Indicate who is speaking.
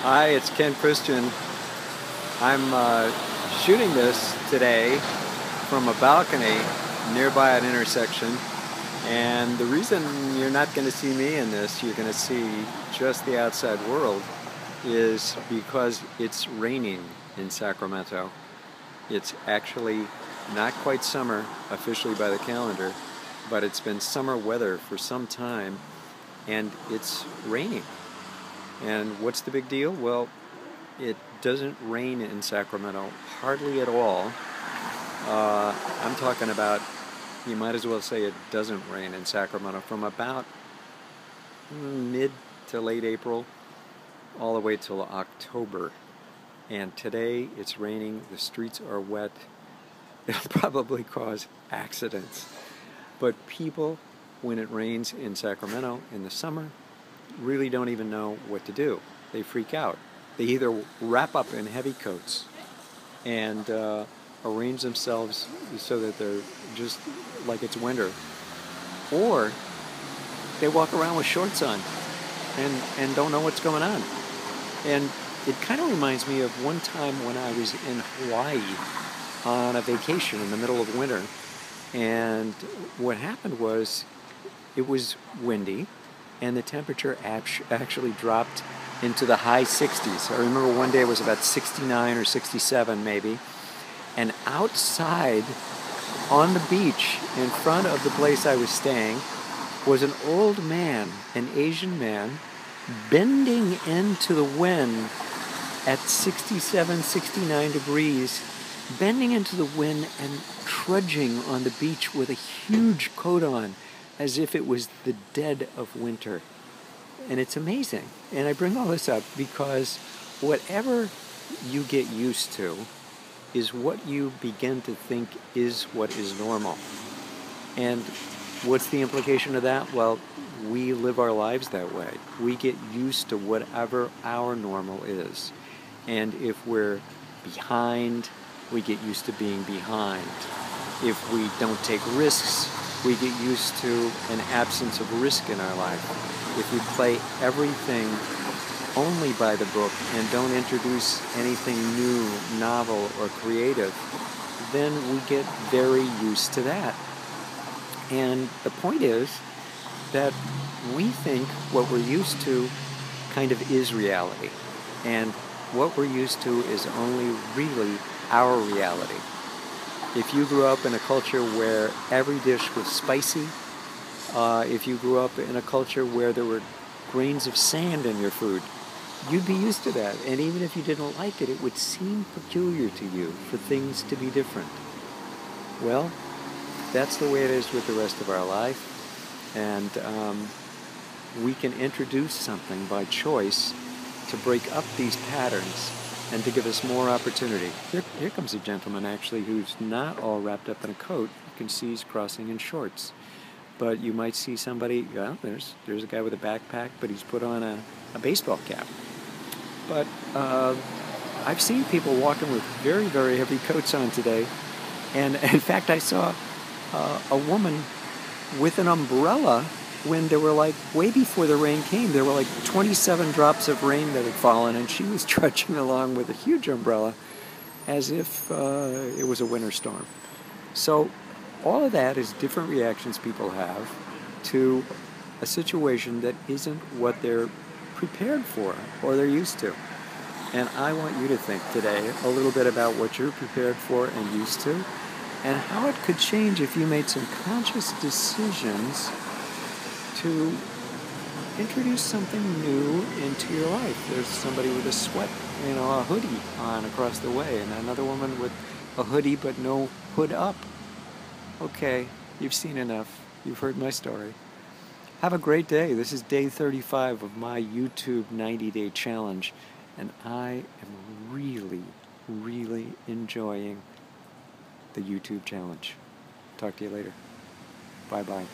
Speaker 1: Hi, it's Ken Christian. I'm shooting this today from a balcony nearby an intersection. And the reason you're not going to see me in this, you're going to see just the outside world, is because it's raining in Sacramento. It's actually not quite summer officially by the calendar, but it's been summer weather for some time, and it's raining. And what's the big deal? Well, it doesn't rain in Sacramento hardly at all. I'm talking about, you might as well say it doesn't rain in Sacramento from about mid to late April all the way till October. And today it's raining, the streets are wet. It'll probably cause accidents. But people, when it rains in Sacramento in the summer, really don't even know what to do. They freak out. They either wrap up in heavy coats and arrange themselves so that they're just like it's winter, or they walk around with shorts on and don't know what's going on. And it kind of reminds me of one time when I was in Hawaii on a vacation in the middle of winter, and what happened was it was windy and the temperature actually dropped into the high 60s. I remember one day it was about 69 or 67 maybe, and outside on the beach in front of the place I was staying was an old man, an Asian man, bending into the wind at 67, 69 degrees, bending into the wind and trudging on the beach with a huge coat on, as if it was the dead of winter. And it's amazing. And I bring all this up because whatever you get used to is what you begin to think is what is normal. And what's the implication of that? Well, we live our lives that way. We get used to whatever our normal is. And if we're behind, we get used to being behind. If we don't take risks, we get used to an absence of risk in our life. If we play everything only by the book and don't introduce anything new, novel, or creative, then we get very used to that. And the point is that we think what we're used to kind of is reality. And what we're used to is only really our reality. If you grew up in a culture where every dish was spicy, if you grew up in a culture where there were grains of sand in your food, you'd be used to that. And even if you didn't like it, it would seem peculiar to you for things to be different. Well, that's the way it is with the rest of our life. And we can introduce something by choice to break up these patterns and to give us more opportunity. Here comes a gentleman, actually, who's not all wrapped up in a coat. You can see he's crossing in shorts. But you might see somebody, well, there's a guy with a backpack, but he's put on a baseball cap. But I've seen people walking with very, very heavy coats on today. And in fact, I saw a woman with an umbrella when there were, like, way before the rain came, there were like 27 drops of rain that had fallen, and she was trudging along with a huge umbrella as if it was a winter storm. So all of that is different reactions people have to a situation that isn't what they're prepared for or they're used to. And I want you to think today a little bit about what you're prepared for and used to, and how it could change if you made some conscious decisions to introduce something new into your life. There's somebody with a sweat, a hoodie on across the way, and another woman with a hoodie but no hood up. Okay, you've seen enough. You've heard my story. Have a great day. This is day 35 of my YouTube 90-day challenge, and I am really, really enjoying the YouTube challenge. Talk to you later. Bye-bye.